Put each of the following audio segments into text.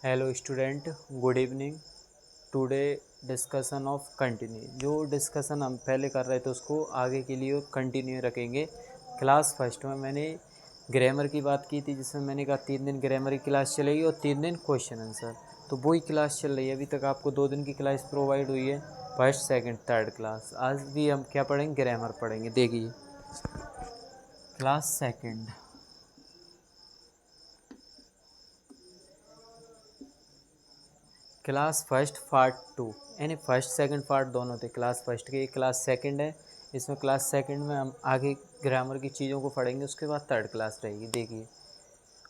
Hello student, good evening. Today discussion of continue. जो discussion हम पहले कर रहे थे उसको आगे के लिए कंटिन्यू रखेंगे। क्लास फर्स्ट में मैंने ग्रामर की बात की थी, जिसमें मैंने कहा 3 दिन ग्रामर की क्लास चलेगी और 3 दिन क्वेश्चन आंसर। तो वही क्लास चल रही है। अभी तक आपको 2 दिन की क्लास प्रोवाइड हुई है, फर्स्ट सेकंड थर्ड क्लास। आज भी हम क्या पढ़ेंगे? ग्रामर पढ़ेंगे। देखिए, class second, class first part 2, यानी फर्स्ट सेकंड पार्ट दोनों थे। क्लास फर्स्ट के क्लास सेकंड है। इसमें क्लास सेकंड में हम आगे ग्रामर की चीज़ों को पढ़ेंगे, उसके बाद थर्ड क्लास रहेगी। देखिए,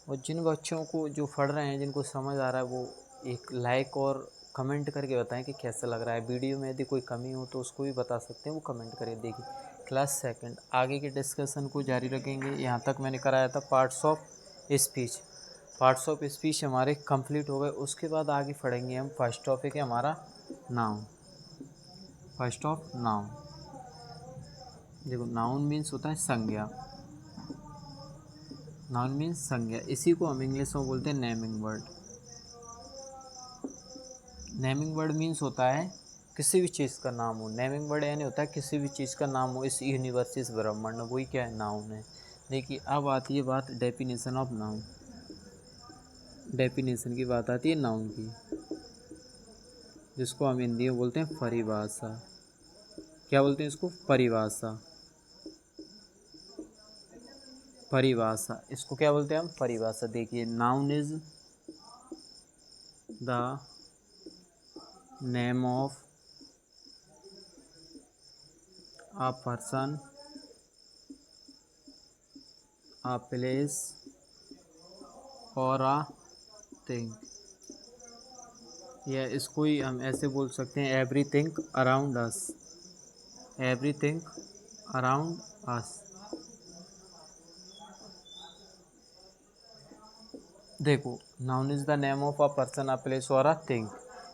और जिन बच्चों को जो पढ़ रहे हैं, जिनको समझ आ रहा है, वो एक लाइक और कमेंट करके बताएं कि कैसा लग रहा है। वीडियो में यदि कोई कमी हो तो उसको भी बता सकते हैं, वो कमेंट करें। देखिए, क्लास सेकंड, आगे के डिस्कशन को जारी रखेंगे। यहाँ तक मैंने कराया था parts of speech. Parts of speech हमारे कंप्लीट हो गए। उसके बाद आगे पढ़ेंगे हम फर्स्ट टॉपिक है हमारा नाउन। फर्स्ट ऑफ नाउन, देखो नाउन मीन्स होता है संज्ञा। नाउन मीन्स संज्ञा, इसी को हम इंग्लिश में बोलते हैं naming word. Naming word means होता है किसी भी चीज़ का नाम हो। नेमिंग वर्ड यानी होता है किसी भी चीज़ का नाम हो, इस यूनिवर्स, इस ब्रह्मांड में, वही क्या है? नाउन है। देखिए, अब आती है बात डेफिनेशन ऑफ नाउन। डेफिनेशन की बात आती है नाउन की, जिसको हम हिंदी में बोलते हैं परिभाषा। क्या बोलते हैं इसको? परिभाषा। परिभाषा, इसको क्या बोलते हैं हम? परिभाषा। देखिए, noun is the name of a person, a place और अ थिंग। या इसको ही हम ऐसे बोल सकते हैं, everything around us. Everything around us. देखो, noun is the name of a person, a place और a thing.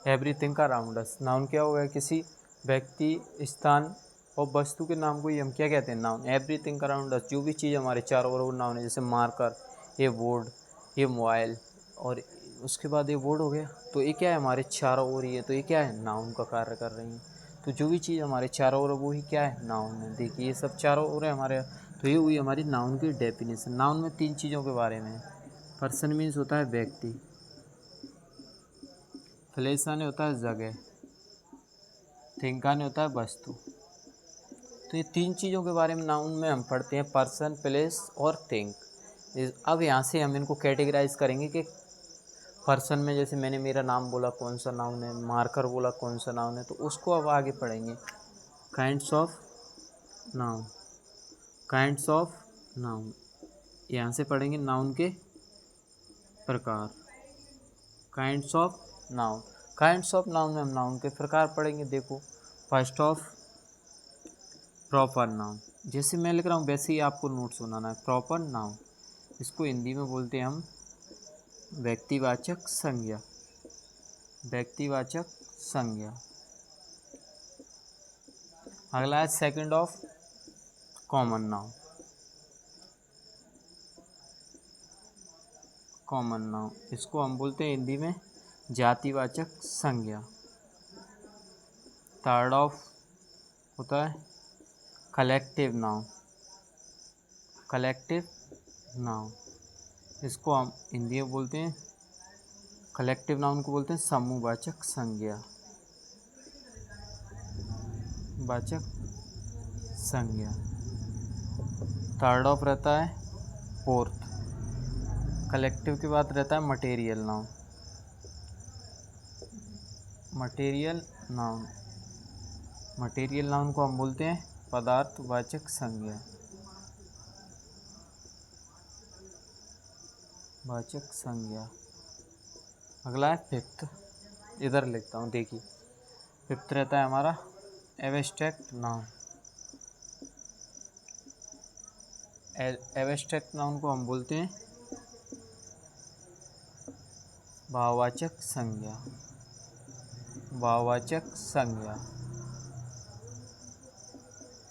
Everything around us, noun क्या होगा? किसी व्यक्ति, स्थान और वस्तु के नाम को ही हम क्या कहते हैं? नाउन। एवरीथिंग अराउंड अस, जो भी चीज़ हमारे चारों ओर, वो नाउन है। जैसे मार्कर, ये बोर्ड, ये मोबाइल, और उसके बाद ये बोर्ड हो गया, तो ये क्या है? हमारे चारों ओर ही है, तो ये क्या है? नाउन का कार्य कर रही है। तो जो भी चीज़ हमारे चारों ओर है, वो ही क्या है? नाउन है। देखिए, ये सब चारों ओर है हमारे, तो ये हुई हमारी नाउन की डेफिनेशन। नाउन में 3 चीज़ों के बारे में है। पर्सन मीन्स होता है व्यक्ति, प्लेस आने होता है जगह, थिंक आने होता है वस्तु। तो ये 3 चीज़ों के बारे में नाउन में हम पढ़ते हैं, पर्सन, प्लेस और थिंक। अब यहाँ से हम इनको कैटेगराइज करेंगे कि पर्सन में, जैसे मैंने मेरा नाम बोला, कौन सा नाउन है? मार्कर बोला, कौन सा नाउन है? तो उसको अब आगे पढ़ेंगे। Kinds of noun, kinds of noun, यहाँ से पढ़ेंगे नाउन के प्रकार। Kinds of noun, kinds of noun में हम नाउन के प्रकार पढ़ेंगे। देखो, फर्स्ट ऑफ प्रॉपर नाउन, जैसे मैं लिख रहा हूँ वैसे ही आपको नोट्स बनाना है। प्रॉपर नाउन, इसको हिंदी में बोलते हैं हम व्यक्तिवाचक संज्ञा। व्यक्तिवाचक संज्ञा। अगला है second of common noun. Common noun, इसको हम बोलते हैं हिंदी में जातिवाचक संज्ञा। थर्ड ऑफ होता है कलेक्टिव नाउन। कलेक्टिव नाउन, इसको हम हिंदी में बोलते हैं, कलेक्टिव नाउन को बोलते हैं समूहवाचक संज्ञा। वाचक संज्ञा। थर्ड ऑफ रहता है फोर्थ, कलेक्टिव के बाद रहता है material noun. Material noun, material noun को हम बोलते हैं पदार्थवाचक संज्ञा। वाचक संज्ञा। अगला है फिफ्थ, इधर लिखता हूँ। देखिए, फिफ्थ रहता है हमारा एब्स्ट्रैक्ट नाउन। एब्स्ट्रैक्ट नाउन को हम बोलते हैं भाववाचक संज्ञा। भाववाचक संज्ञा।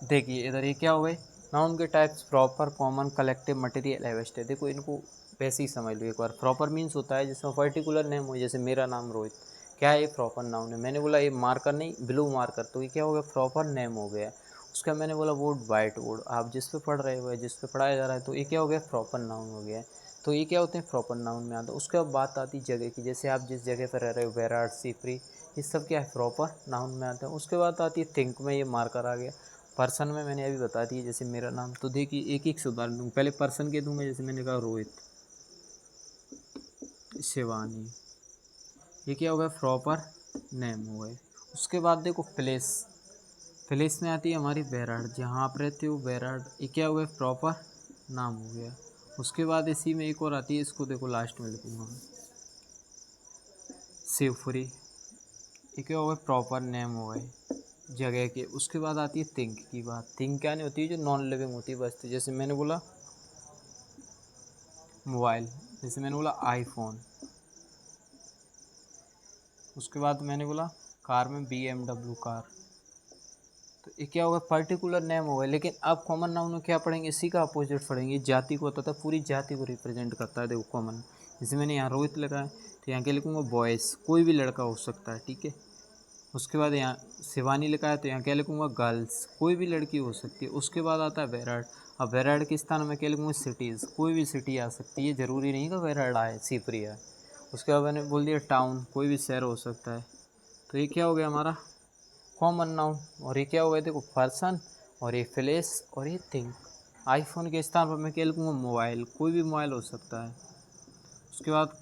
देखिए, इधर ये क्या हो गए? नाउन के types proper, common, collective, material, abstract. देखो, इनको वैसे ही समझ लो एक बार। प्रॉपर मीन्स होता है जिसमें पर्टिकुलर नेम हो, जैसे मेरा नाम रोहित, क्या है ये प्रॉपर नाउन है। मैंने बोला ये मार्कर नहीं ब्लू मार्कर, तो ये क्या हो गया प्रॉपर नेम हो गया। उसका मैंने बोला वुड वाइट वुड, आप जिस पे पढ़ रहे हो जिस पे पढ़ाया जा रहा है, तो ये क्या हो गया प्रॉपर नाउन हो गया। तो ये क्या होते हैं प्रॉपर नाउन में आता है। उसके बाद बात आती जगह की, जैसे आप जिस जगह पर रह रहे हो बेराड सीपरी, ये सब क्या है प्रॉपर नाउन में आता है। उसके बाद आती है थिंक में, ये मार्कर आ गया। पर्सन में मैंने अभी बता दी, जैसे मेरा नाम, तो देखिए एक एक से उदाहरण दूँ, पहले पर्सन के दूँ मैं, जैसे मैंने कहा रोहित, शिवानी, ये क्या हो गया प्रॉपर नेम हो गए। उसके बाद देखो प्लेस, प्लेस में आती है हमारी बेराड, जहाँ आप रहते हो बेराड, ये क्या हो गया प्रॉपर नाम हो गया। उसके बाद इसी में एक और आती है, इसको देखो लास्ट में लिखूँगा मैं, शिवपुरी, ये क्या हो गया प्रॉपर नेम हो गए जगह के। उसके बाद आती है थिंक की बात। थिंक क्या नहीं होती है, जो नॉन लिविंग होती है वस्तु, जैसे मैंने बोला मोबाइल, जैसे मैंने बोला आईफोन। उसके बाद मैंने बोला कार में BMW कार, तो ये क्या होगा पर्टिकुलर नेम होगा। लेकिन अब कॉमन नाउन में क्या पढ़ेंगे, इसी का अपोजिट पढ़ेंगे, जाति को होता था, पूरी जाति को रिप्रेजेंट करता है। देखो कॉमन, जैसे मैंने यहाँ रोहित लिखा है, तो यहाँ क्या लिखूँगा बॉयज़, कोई भी लड़का हो सकता है, ठीक है। उसके बाद यहाँ शिवानी लिखा है, तो यहाँ क्या लिखूँगा गर्ल्स, कोई भी लड़की हो सकती है। उसके बाद आता है बेराड, अब बेराड के स्थान में क्या लिखूँगा सिटीज़, कोई भी सिटी आ सकती है, ज़रूरी नहीं कि बेराड आए सीपरी आए। उसके बाद मैंने बोल दिया टाउन, कोई भी शहर हो सकता है। तो ये क्या हो गया हमारा कॉमन नाउन। और ये क्या हो गया देखो पर्सन, और ये प्लेस, और ये थिंग। आईफोन के स्थान पर मैं क्या लिखूँगा मोबाइल, कोई भी मोबाइल हो सकता है। उसके बाद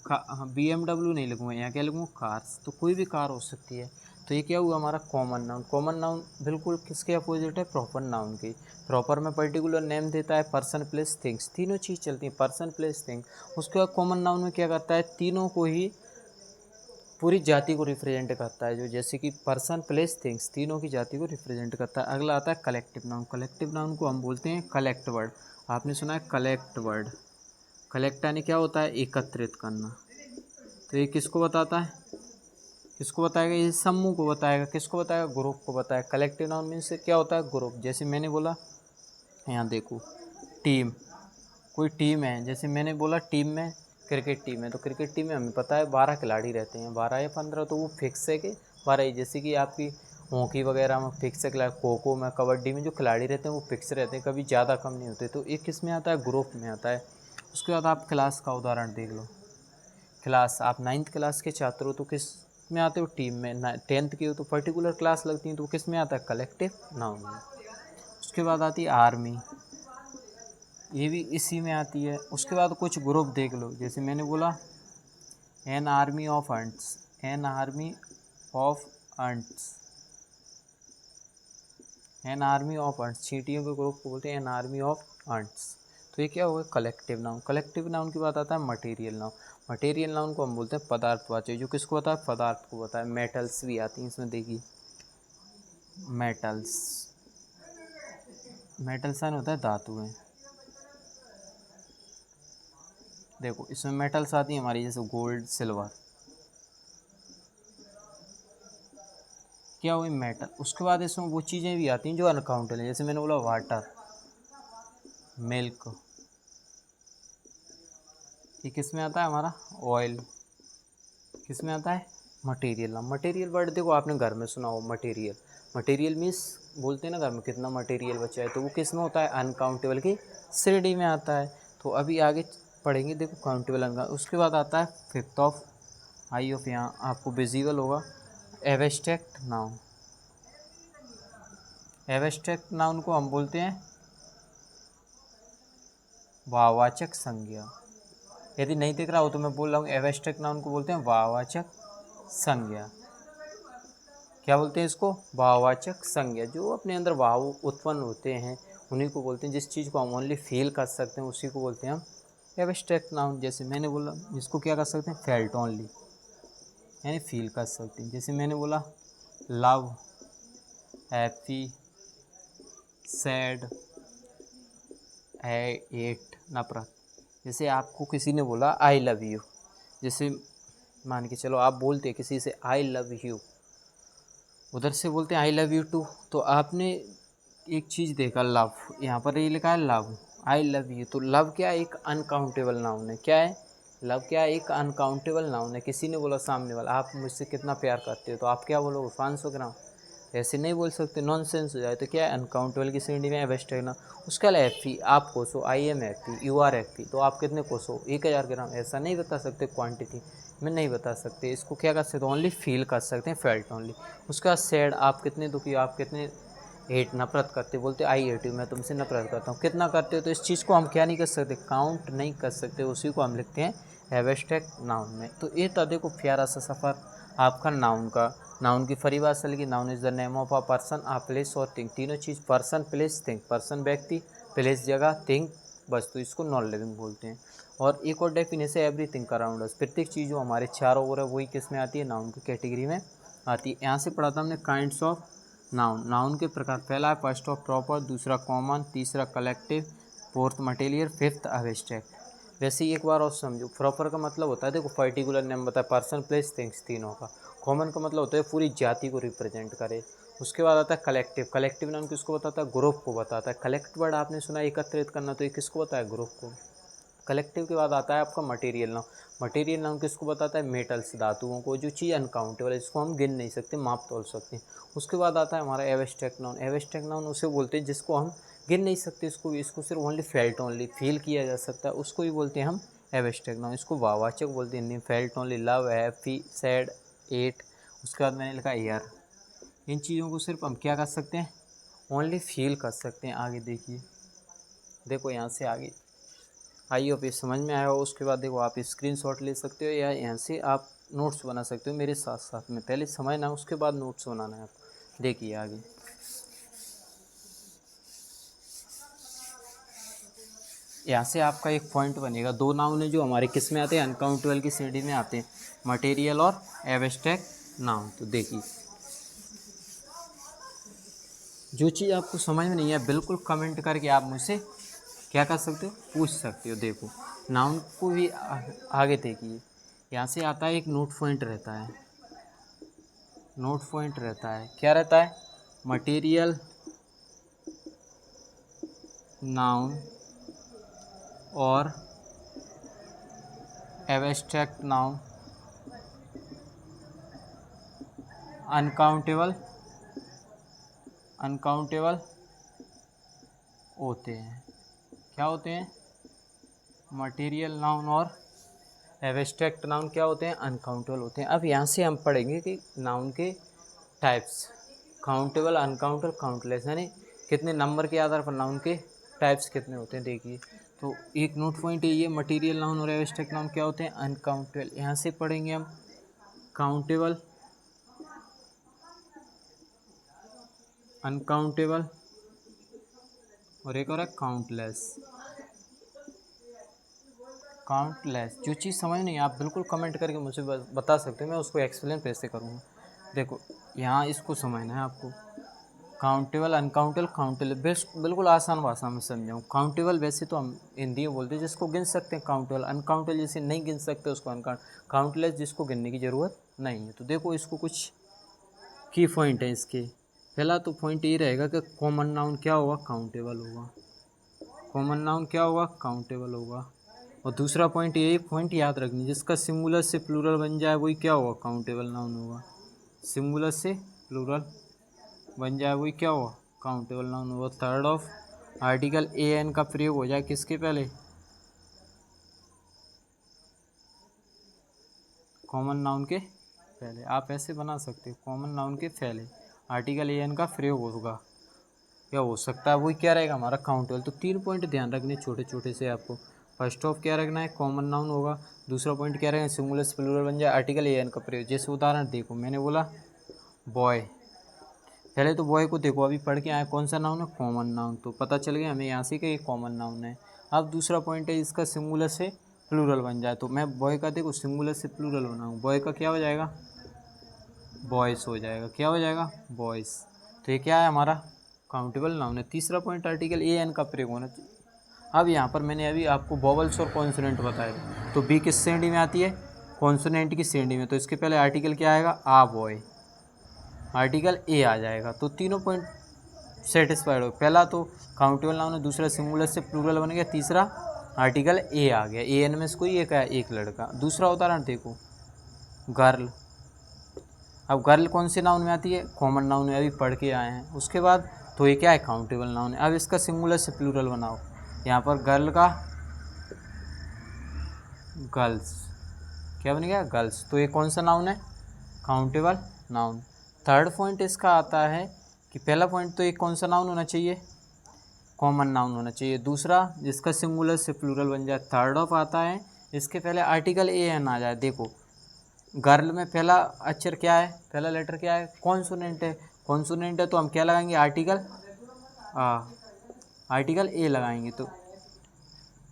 BMW नहीं लिखूँगा, यहाँ क्या लिखूँगा कार्स, तो कोई भी कार हो सकती है। तो ये क्या हुआ हमारा कॉमन नाउन। कॉमन नाउन बिल्कुल किसके अपोजिट है, प्रॉपर नाउन के। प्रॉपर में पर्टिकुलर नेम देता है, पर्सन प्लेस थिंग्स, तीनों चीज़ चलती हैं, पर्सन प्लेस थिंग। उसके बाद कॉमन नाउन में क्या करता है, तीनों को ही पूरी जाति को रिप्रेजेंट करता है, जो जैसे कि पर्सन प्लेस थिंग्स तीनों की जाति को रिप्रेजेंट करता है। अगला आता है कलेक्टिव नाउन। कलेक्टिव नाउन को हम बोलते हैं कलेक्ट वर्ड, आपने सुना है कलेक्ट वर्ड। कलेक्ट यानी क्या होता है, एकत्रित करना। तो ये किसको बताता है, किसको बताएगा, ये समूह को बताएगा, किसको बताएगा ग्रुप को बताएगा। कलेक्टिव नाउन मीन्स क्या होता है ग्रुप। जैसे मैंने बोला यहाँ देखो टीम, कोई टीम है, जैसे मैंने बोला टीम में क्रिकेट टीम है, तो क्रिकेट टीम में हमें पता है 12 खिलाड़ी रहते हैं, 12 या 15, तो वो फिक्स है कि 12 ही। जैसे कि आपकी हॉकी वगैरह में फिक्स है खिलाड़ी, खो खो में कबड्डी में जो खिलाड़ी रहते हैं वो फिक्स रहते हैं, कभी ज़्यादा कम नहीं होते। तो एक किस में आता है ग्रुप में आता है। उसके बाद आप क्लास का उदाहरण देख लो, क्लास आप 9th क्लास के छात्र हो तो किस में आते हो टीम में, 10th के हो तो पर्टिकुलर क्लास लगती है, तो किस में आता है कलेक्टिव नाउन में। उसके बाद आती है आर्मी, ये भी इसी में आती है। उसके बाद कुछ ग्रुप देख लो, जैसे मैंने बोला an army of ants, an army of ants, an army of ants, चींटियों के ग्रुप को बोलते हैं एन आर्मी ऑफ अंट्स। तो ये क्या होगा कलेक्टिव नाउन। कलेक्टिव नाउन की बात आता है मटेरियल नाउन। मटेरियल नाउन को हम बोलते हैं पदार्थवाची, जो किसको बताया पदार्थ को बताया। मेटल्स भी आती हैं इसमें, देखिए मेटल्स, मेटल साइन होता है धातुएं। देखो इसमें मेटल्स आती हैं हमारी, जैसे गोल्ड सिल्वर, क्या हुई मेटल। उसके बाद इसमें वो चीज़ें भी आती हैं जो अनकाउंटेबल हैं, जैसे मैंने बोला वाटर, मिल्क, ये किस में आता है हमारा ऑयल, किस में आता है मटेरियल नाम। मटेरियल वर्ड देखो आपने घर में सुना हो मटेरियल, मटेरियल मीन्स बोलते हैं ना घर में कितना मटेरियल बचा है, तो वो किस में होता है अनकाउंटेबल की श्रेणी में आता है। तो अभी आगे पढ़ेंगे देखो काउंटेबल अनकाउंटेबल। उसके बाद आता है फिफ्थ ऑफ आई ऑफ, यहाँ आपको विजिबल होगा एब्स्ट्रैक्ट नाउन। एब्स्ट्रैक्ट नाउन को हम बोलते हैं वावाचक संज्ञा। यदि नहीं दिख रहा हो तो मैं बोल रहा हूँ, एब्स्ट्रैक्ट नाउन को बोलते हैं वावाचक संज्ञा। क्या बोलते हैं इसको, भाववाचक संज्ञा। जो अपने अंदर भाव उत्पन्न होते हैं उन्हीं को बोलते हैं, जिस चीज़ को हम ओनली फील कर सकते हैं उसी को बोलते हैं हम एब्स्ट्रैक्ट नाउन। जैसे मैंने बोला इसको क्या कर सकते हैं फेल्ट ओनली, यानी फील कर सकते हैं। जैसे मैंने बोला लव, हैप्पी, सैड, एट, नफरत। जैसे आपको किसी ने बोला आई लव यू, जैसे मान के चलो आप बोलते हैं किसी से आई लव यू, उधर से बोलते हैं आई लव यू टू, तो आपने एक चीज़ देखा लव, यहाँ पर ये लिखा है लव, आई लव यू, तो लव क्या है, एक अनकाउंटेबल नाउन है। क्या है, लव क्या है, एक अनकाउंटेबल नाउन है। किसी ने बोला सामने वाला आप मुझसे कितना प्यार करते हो, तो आप क्या बोलोगे 500 ग्राम, ऐसे नहीं बोल सकते, नॉनसेंस हो जाए। तो क्या है, अनकाउंटेबल की श्रेणी में एब्स्ट्रैक्ट नाउन। उसका हैप्पी, आप खुश हो, I am happy, you are happy, तो आप कितने खुश हो 1000 ग्राम, ऐसा नहीं बता सकते, क्वांटिटी में नहीं बता सकते। इसको क्या कर सकते, ओनली फील कर सकते हैं, फेल्ट ओनली। उसका सैड, आप कितने दुखी हो, आप कितने हेट, नफरत करते, बोलते आई हेट यू, मैं तुमसे नफरत करता हूँ, कितना करते हो। तो इस चीज़ को हम क्या नहीं कर सकते, काउंट नहीं कर सकते, उसी को हम लिखते हैं एब्स्ट्रैक्ट नाउन में। तो ये था देखो प्यारा सा सफ़र आपका नाउन का। नाउन की परिभाषा लिखी, noun is the name of a person, a place और थिंग। तीनों चीज़, पर्सन, प्लेस, थिंग। पर्सन व्यक्ति, प्लेस जगह, थिंग वस्तु, इसको नॉन लिविंग बोलते हैं। और एक और डेफिनेशन, एवरीथिंग अराउंड अस, प्रत्येक चीज़ जो हमारे चारों ओर है वही किस में आती है, नाउन की कैटेगरी में आती है। यहाँ से पढ़ा था हमने काइंड्स ऑफ नाउन, नाउन के प्रकार। पहला है फर्स्ट ऑफ प्रॉपर, दूसरा कॉमन, तीसरा collective, fourth material, fifth abstract. वैसे ही एक बार और समझो, प्रॉपर का मतलब होता है देखो पर्टिकुलर नेम बताया, पर्सन, प्लेस, थिंग्स, तीनों का। कॉमन का मतलब होता है पूरी जाति को रिप्रेजेंट करे। उसके बाद आता है कलेक्टिव, कलेक्टिव नाउन किसको बताता है, ग्रुप को बताता है। कलेक्ट वर्ड आपने सुना एकत्रित करना, तो ये किसको बताया, ग्रुप को। कलेक्टिव के बाद आता है आपका मटेरियल नाउन, मटेरियल नाउन किसको बताता है, मेटल्स, धातुओं को, जो चीज़ अनकाउंटेबल है, जिसको हम गिन नहीं सकते, माप तोल सकते हैं। उसके बाद आता है हमारा एब्स्ट्रैक्ट नाउन, एब्स्ट्रैक्ट नाउन उसे बोलते हैं जिसको हम गिन नहीं सकते, इसको सिर्फ ओनली फेल्ट ओनली फील किया जा सकता है, उसको भी बोलते हैं हम एब्स्ट्रैक्ट नाउन। इसको वावाचक बोलते हैं हिंदी में, felt only, love, happy, sad, hate. उसके बाद मैंने लिखा ईयर। इन चीज़ों को सिर्फ हम क्या कर सकते हैं, ओनली फील कर सकते हैं। आगे देखिए, देखो यहाँ से आगे आई होप ये समझ में आया हो। उसके बाद देखो आप स्क्रीनशॉट ले सकते हो या यहाँ से आप नोट्स बना सकते हो मेरे साथ साथ में। पहले समझना, उसके बाद नोट्स बनाना है आपको। देखिए आगे, यहाँ से आपका एक पॉइंट बनेगा, दो नाउन है जो हमारे किस में आते हैं, अनकाउंटेबल की श्रेणी में आते हैं, मटेरियल और एब्स्ट्रैक्ट नाउन। तो देखिए, जो चीज़ आपको समझ में नहीं है बिल्कुल कमेंट करके आप मुझसे क्या कर सकते हो, पूछ सकते हो। देखो नाउन को भी आगे देखिए, यहाँ से आता है एक नोट पॉइंट रहता है, नोट पॉइंट रहता है, क्या रहता है, मटेरियल नाउन और एब्स्ट्रैक्ट नाउन अनकाउंटेबल होते हैं। क्या होते हैं, मटेरियल नाउन और एब्स्ट्रैक्ट नाउन क्या होते हैं, अनकाउंटेबल होते हैं। अब यहाँ से हम पढ़ेंगे कि नाउन के टाइप्स, काउंटेबल, अनकाउंटेबल, काउंटलेस, यानी कितने नंबर के आधार पर नाउन के टाइप्स कितने होते हैं। देखिए, तो एक नोट पॉइंट है ये, मटेरियल नाउन और एब्स्ट्रैक्ट नाउन क्या होते हैं, अनकाउंटेबल। यहाँ से पढ़ेंगे हम काउंटेबल, अनकाउंटेबल और एक और है काउंटलेस। काउंटलेस, जो चीज़ समझ नहीं आप बिल्कुल कमेंट करके मुझे बता सकते हो, मैं उसको एक्सप्लेन कैसे करूँगा। देखो यहाँ इसको समझना है आपको, काउंटेबल, अनकाउंटेबल, काउंटेबल, बिल्कुल आसान भाषा में समझाऊँ। काउंटेबल वैसे तो हम हिंदी में बोलते हैं जिसको गिन सकते हैं, काउंटेबल। अनकाउंटेबल जिसे नहीं गिन सकते उसको अनकाउंट। काउंटलेस जिसको गिनने की ज़रूरत नहीं है। तो देखो इसको कुछ की पॉइंट है इसके। पहला तो पॉइंट ये रहेगा कि कॉमन नाउन क्या होगा, काउंटेबल होगा। कॉमन नाउन क्या होगा, काउंटेबल होगा। और दूसरा पॉइंट, ये पॉइंट याद रखनी, जिसका सिंगुलर से प्लूरल बन जाए वही क्या होगा, काउंटेबल नाउन होगा। सिंगुलर से प्लूरल बन जाए वही क्या होगा, काउंटेबल नाउन होगा। Third of article A an का प्रयोग हो जाए किसके पहले, कॉमन नाउन के पहले। आप ऐसे बना सकते हो, कॉमन नाउन के पहले आर्टिकल ए एन का प्रयोग होगा, क्या हो सकता है, वही क्या रहेगा हमारा, काउंटेबल। तो 3 पॉइंट ध्यान रखने छोटे छोटे से आपको। फर्स्ट ऑफ क्या रखना है, कॉमन नाउन होगा। दूसरा पॉइंट क्या रहेगा, सिंगुलर से प्लूरल बन जाए, आर्टिकल ए एन का प्रयोग। जैसे उदाहरण देखो, मैंने बोला बॉय, पहले तो बॉय को देखो अभी पढ़ के आए, कौन सा नाउन है, कॉमन नाउन। तो पता चल गया हमें यहाँ से कि ये कॉमन नाउन है। अब दूसरा पॉइंट है, इसका सिंगुलर से प्लूरल बन जाए। तो मैं बॉय का देखो सिंगुलर से प्लूरल बनाऊँ, बॉय का क्या हो जाएगा, बॉयस हो जाएगा। क्या हो जाएगा, बॉयस। तो ये क्या है हमारा, काउंटेबल नाउन है। तीसरा पॉइंट, आर्टिकल ए एन का प्रयोग होना चाहिए। अब यहाँ पर मैंने अभी आपको वोवेल्स और कॉन्सोनेंट बताया, तो बी किस श्रेणी में आती है, कॉन्सोनेंट की श्रेणी में। तो इसके पहले आर्टिकल क्या आएगा, आ बॉय, आर्टिकल ए आ जाएगा। तो तीनों पॉइंट सेटिस्फाइड हो। पहला तो काउंटेबल नाउन है, दूसरा सिंगुलर से प्लूरल बन गया, तीसरा आर्टिकल ए आ गया। ए एन में से कोई एक है, एक लड़का। दूसरा उदाहरण देखो, गर्ल। अब गर्ल कौन से नाउन में आती है? कॉमन नाउन में, अभी पढ़ के आए हैं। उसके बाद तो ये क्या है? काउंटेबल नाउन है। अब इसका सिंगुलर से प्लूरल बनाओ। यहाँ पर गर्ल का गर्ल्स, क्या बन गया? गर्ल्स। तो ये कौन सा नाउन है? Countable noun. थर्ड पॉइंट इसका आता है कि पहला पॉइंट तो एक कौन सा नाउन होना चाहिए? कॉमन नाउन होना चाहिए। दूसरा जिसका सिंगुलर से प्लूरल बन जाए। थर्ड ऑफ आता है इसके पहले आर्टिकल ए एन आ जाए। देखो गर्ल में पहला अक्षर क्या है? पहला लेटर क्या है? कॉन्सोनेंट है। कॉन्सोनेंट है तो हम क्या लगाएंगे? आर्टिकल आर्टिकल ए लगाएंगे। तो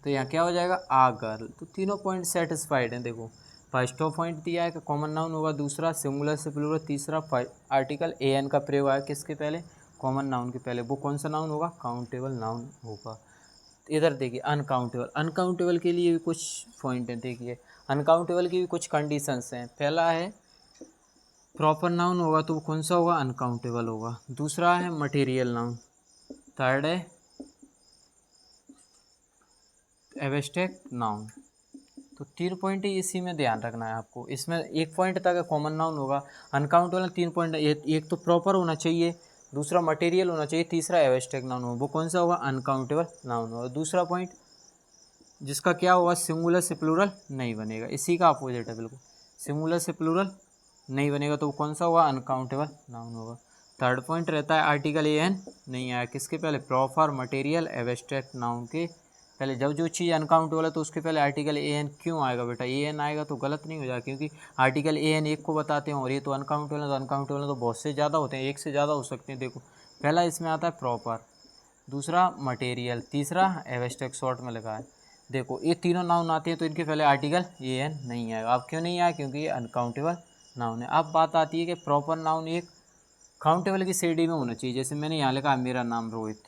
यहाँ क्या हो जाएगा? आ गर्ल। तो तीनों पॉइंट सेटिस्फाइड हैं। देखो फर्स्ट ऑफ पॉइंट दिया है कि कॉमन नाउन होगा, दूसरा सिंगुलर से प्लूरल, तीसरा आर्टिकल ए एन का प्रयोग है किसके पहले? कॉमन नाउन के पहले। वो कौन सा नाउन होगा? काउंटेबल नाउन होगा। इधर देखिए अनकाउंटेबल। अनकाउंटेबल के लिए भी कुछ पॉइंट हैं। देखिए अनकाउंटेबल की भी कुछ कंडीशंस हैं। पहला है प्रॉपर नाउन होगा तो वो कौन सा होगा? अनकाउंटेबल होगा। दूसरा है मटेरियल नाउन। थर्ड है एब्स्ट्रैक्ट नाउन। तो 3 पॉइंट ही इसी में ध्यान रखना है आपको। इसमें एक पॉइंट तक कॉमन नाउन होगा। अनकाउंटेबल 3 पॉइंट, एक तो प्रॉपर होना चाहिए, दूसरा मटेरियल होना चाहिए, तीसरा एब्स्ट्रैक्ट नाउन होगा। वो कौन सा होगा? अनकाउंटेबल नाउन होगा। दूसरा पॉइंट जिसका क्या होगा? सिंगुलर से प्लूरल नहीं बनेगा। इसी का अपोजिट है बिल्कुल, सिंगुलर से प्लूरल नहीं बनेगा तो वो कौन सा होगा? अनकाउंटेबल नाउन होगा। थर्ड पॉइंट रहता है आर्टिकल ए एन नहीं आया किसके पहले? प्रॉपर, मटेरियल, एब्स्ट्रैक्ट नाउन के पहले। जब जो चीज़ अनकाउंटेबल है तो उसके पहले आर्टिकल ए एन क्यों आएगा बेटा? ए एन आएगा तो गलत नहीं हो जाएगा, क्योंकि आर्टिकल ए एन एक को बताते हैं और ये तो अनकाउंटेबल है। तो अनकाउंटेबल तो बहुत से ज़्यादा होते हैं, एक से ज़्यादा हो सकते हैं। देखो पहला इसमें आता है प्रॉपर, दूसरा मटेरियल, तीसरा एब्स्ट्रैक्ट शॉर्ट में लगा है। देखो ये तीनों नाउन आते हैं तो इनके पहले आर्टिकल ए एन नहीं आएगा। अब क्यों नहीं आया? क्योंकि ये अनकाउंटेबल नाउन है। अब बात आती है कि प्रॉपर नाउन एक काउंटेबल की श्रेणी में होना चाहिए। जैसे मैंने यहाँ लिखा मेरा नाम रोहित,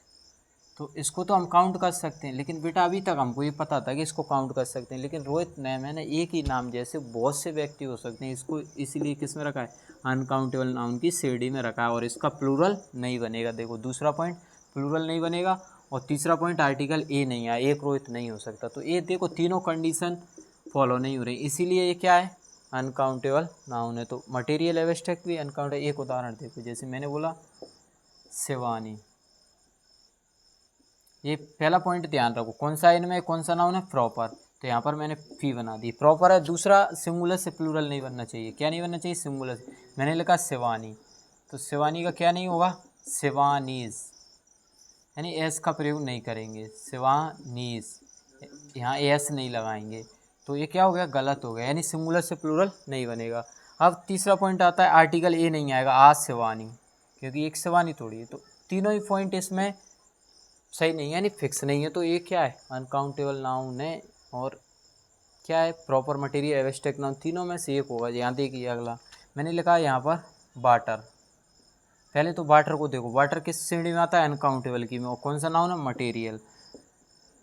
तो इसको तो हम काउंट कर सकते हैं, लेकिन बेटा अभी तक हमको ये पता था कि इसको काउंट कर सकते हैं, लेकिन रोहित ने मैंने एक ही नाम जैसे बहुत से व्यक्ति हो सकते हैं, इसको इसीलिए किस में रखा है? अनकाउंटेबल नाउन की श्रेणी में रखा है और इसका प्लूरल नहीं बनेगा। देखो दूसरा पॉइंट प्लूरल नहीं बनेगा और तीसरा पॉइंट आर्टिकल ए नहीं आया, एक रोहित नहीं हो सकता। तो ये देखो तीनों कंडीशन फॉलो नहीं हो रही, इसीलिए ये क्या है? अनकाउंटेबल नाउन है। तो मटेरियल एब्स्ट्रैक्ट भी अनकाउंटेबल। एक उदाहरण देखो, जैसे मैंने बोला शिवानी, ये पहला पॉइंट ध्यान रखो, कौन सा इनमें कौन सा नाउन है? प्रॉपर। तो यहाँ पर मैंने फी बना दी, प्रॉपर है। दूसरा सिंगुलर से प्लूरल नहीं बनना चाहिए। क्या नहीं बनना चाहिए? सिंगुलर से। मैंने लिखा शिवानी, तो शिवानी का क्या नहीं होगा? शिवानीज, यानी एस का प्रयोग नहीं करेंगे, शिवानीज, यहाँ एस नहीं लगाएंगे। तो ये क्या हो गया? गलत हो गया, यानी सिंगुलर से प्लूरल नहीं बनेगा। अब तीसरा पॉइंट आता है आर्टिकल ए नहीं आएगा, आज शिवानी, क्योंकि एक शिवानी थोड़ी है। तो तीनों ही पॉइंट इसमें सही नहीं है, यानी फिक्स नहीं है। तो ये क्या है? अनकाउंटेबल नाउन है और क्या है? प्रॉपर, मटेरियल, एब्स्ट्रैक्ट नाउन, तीनों में से एक होगा। यहाँ देखिए अगला मैंने लिखा है यहाँ पर वाटर। पहले तो वाटर को देखो, वाटर किस श्रेणी में आता है? अनकाउंटेबल की में। और कौन सा नाउन है? मटेरियल।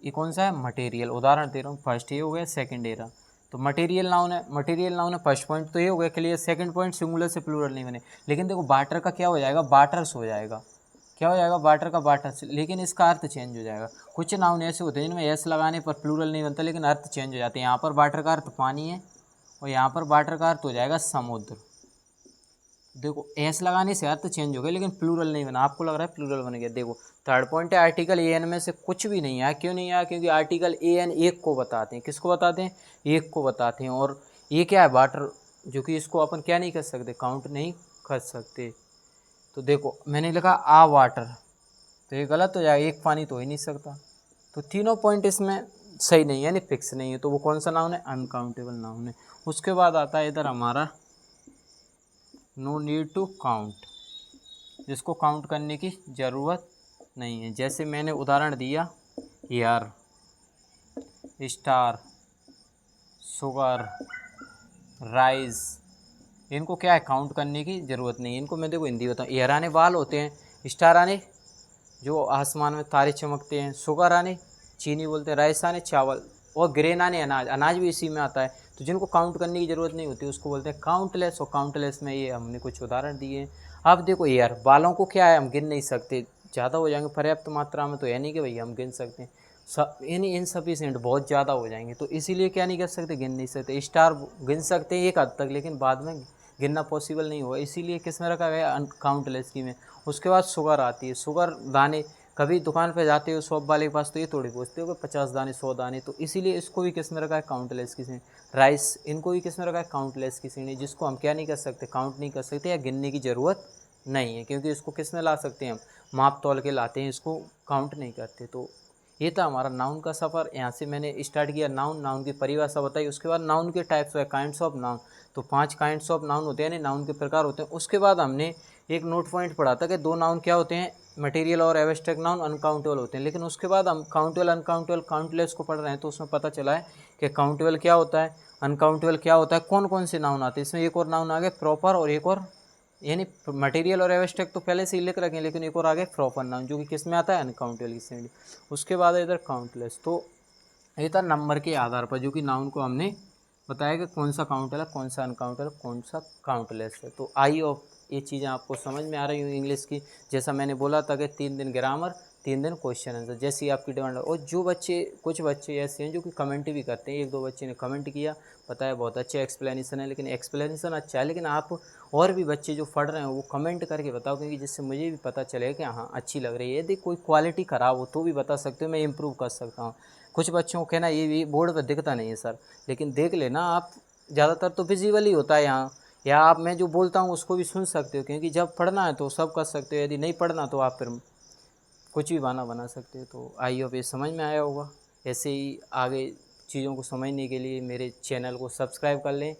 ये कौन सा है? मटेरियल। उदाहरण दे रहा हूँ, फर्स्ट ये हो गया, सेकंड ये रहा। तो मटेरियल नाउन है, मटेरियल नाउन है। फर्स्ट पॉइंट तो ये हो गया क्लियर। सेकंड पॉइंट सिंगुलर से प्लूरल नहीं बने, लेकिन देखो वाटर का क्या हो जाएगा? वाटर्स हो जाएगा। क्या हो जाएगा? वाटर का वाटर्स, लेकिन इसका अर्थ चेंज हो जाएगा। कुछ नाउन ऐसे होते हैं जिनमें एस लगाने पर प्लूरल नहीं बनता, लेकिन अर्थ चेंज हो जाते हैं। यहाँ पर वाटर का अर्थ पानी है और यहाँ पर वाटर का अर्थ हो जाएगा समुद्र। देखो एस लगाने से अर्थ चेंज हो गया, लेकिन प्लूरल नहीं बना। आपको लग रहा है प्लूरल बन गया। देखो थर्ड पॉइंट है आर्टिकल ए एन में से कुछ भी नहीं आया। क्यों नहीं आया? क्योंकि आर्टिकल ए एन एक को बताते हैं। किसको बताते हैं? एक को बताते हैं। और ये क्या है? वाटर, जो कि इसको अपन क्या नहीं कर सकते? काउंट नहीं कर सकते। तो देखो मैंने लिखा आ वाटर, तो ये गलत हो जाएगा, एक पानी तो हो ही नहीं सकता। तो तीनों पॉइंट इसमें सही नहीं है, यानी फिक्स नहीं है। तो वो कौन सा नाउन है? अनकाउंटेबल नाउन है। उसके बाद आता है इधर हमारा नो नीड टू काउंट, जिसको काउंट करने की ज़रूरत नहीं है। जैसे मैंने उदाहरण दिया एयर, स्टार, शुगर, राइस, इनको क्या है? काउंट करने की ज़रूरत नहीं है। इनको मैं देखो हिंदी बताऊँ, एयर आने बाल होते हैं, स्टार आने जो आसमान में तारे चमकते हैं, शुगर आने चीनी बोलते हैं, राइस आने चावल, और ग्रेन आने अनाज, अनाज भी इसी में आता है। तो जिनको काउंट करने की ज़रूरत नहीं होती उसको बोलते हैं काउंटलेस। और काउंटलेस में ये हमने कुछ उदाहरण दिए हैं। अब देखो एयर, बालों को क्या है? हम गिन नहीं सकते, ज़्यादा हो जाएंगे पर्याप्त मात्रा में, तो यानी कि भैया हम गिन सकते हैं। यानी इनसफिशिएंट बहुत ज़्यादा हो जाएंगे, तो इसीलिए क्या नहीं कर सकते, गिन नहीं सकते। स्टार गिन सकते हैं एक हद तक, लेकिन बाद में गिनना पॉसिबल नहीं होगा, इसीलिए किस में रखा गया, अनकाउंटलेस की में। उसके बाद शुगर आती है, शुगर दाने, कभी दुकान पे जाते हो शॉप वाले के पास तो ये थोड़ी पूछते हो कि 50 दाने 100 दाने, तो इसीलिए इसको भी किस में रखा है, काउंटलेस की श्रेणी। राइस, इनको भी किस में रखा है, काउंटलेस की श्रेणी, जिसको हम क्या नहीं कर सकते, काउंट नहीं कर सकते या गिनने की ज़रूरत नहीं है, क्योंकि इसको किस में ला सकते हैं, हम माप तौल के लाते हैं, इसको काउंट नहीं करते। तो ये था हमारा नाउन का सफ़र। यहाँ से मैंने स्टार्ट किया नाउन, नाउन की परिभाषा बताई, उसके बाद नाउन के टाइप्स है, काइंड्स ऑफ नाउन। तो 5 काइंड्स ऑफ नाउन होते हैं, यानी नाउन के प्रकार होते हैं। उसके बाद हमने एक नोट पॉइंट पढ़ा था कि 2 नाउन क्या होते हैं, मटेरियल और एब्स्ट्रैक्ट नाउन अनकाउंटेबल होते हैं। लेकिन उसके बाद हम काउंटेबल, अनकाउंटेबल, काउंटलेस को पढ़ रहे हैं, तो उसमें पता चला है कि काउंटेबल क्या होता है, अनकाउंटेबल क्या होता है, कौन कौन से नाउन आते हैं। इसमें एक और नाउन आ गया प्रॉपर, और एक और, यानी मटेरियल और एब्स्ट्रैक्ट तो पहले से ही लिख रखें, लेकिन एक और आगे प्रॉपर नाउन, जो कि किस में आता है, अनकाउंटेबल की श्रेणी। उसके बाद इधर काउंटलेस। तो ये था नंबर के आधार पर, जो कि नाउन को हमने बताया कि कौन सा काउंटेबल है, कौन सा अनकाउंटेबल, कौन सा काउंटलेस है। तो आई ऑफ ये चीज़ें आपको समझ में आ रही हूँ इंग्लिश की। जैसा मैंने बोला था कि 3 दिन ग्रामर, 3 दिन क्वेश्चन आंसर, जैसी आपकी डिमांड। और जो बच्चे, कुछ बच्चे ऐसे हैं जो कि कमेंट भी करते हैं, 1-2 बच्चे ने कमेंट किया, बताया बहुत अच्छा एक्सप्लेनेशन है, लेकिन एक्सप्लेनेशन अच्छा है, लेकिन आप और भी बच्चे जो पढ़ रहे हैं वो कमेंट करके बताओ, क्योंकि जिससे मुझे भी पता चलेगा कि हाँ अच्छी लग रही है। यदि कोई क्वालिटी ख़राब हो तो भी बता सकते हो, मैं इम्प्रूव कर सकता हूँ। कुछ बच्चों को कहना ये भी बोर्ड पर दिखता नहीं है सर, लेकिन देख लेना आप, ज़्यादातर तो विजिबल ही होता है यहाँ, या आप मैं जो बोलता हूँ उसको भी सुन सकते हो, क्योंकि जब पढ़ना है तो सब कर सकते हो, यदि नहीं पढ़ना तो आप फिर कुछ भी बहाना बना सकते हो। तो आई होप ये समझ में आया होगा। ऐसे ही आगे चीज़ों को समझने के लिए मेरे चैनल को सब्सक्राइब कर लें,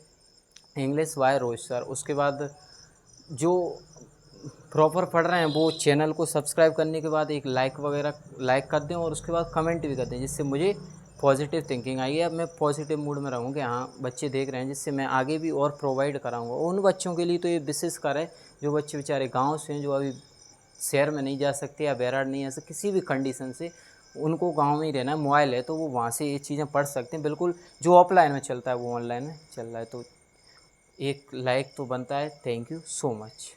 इंग्लिश बाय रोज सर। उसके बाद जो प्रॉपर पढ़ रहे हैं वो चैनल को सब्सक्राइब करने के बाद एक लाइक वगैरह लाइक कर दें, और उसके बाद कमेंट भी कर दें, जिससे मुझे पॉजिटिव थिंकिंग आई है। अब मैं पॉजिटिव मूड में रहूँगा कि हाँ बच्चे देख रहे हैं, जिससे मैं आगे भी और प्रोवाइड कराऊँगा। उन बच्चों के लिए तो ये विशेष कर है जो बच्चे बेचारे गाँव से हैं, जो अभी शहर में नहीं जा सकते या बैराड नहीं आ सकते किसी भी कंडीशन से, उनको गांव में ही रहना है, मोबाइल है तो वो वहाँ से ये चीज़ें पढ़ सकते हैं। बिल्कुल जो ऑफलाइन में चलता है वो ऑनलाइन में चल रहा है। तो एक लाइक तो बनता है। Thank you so much.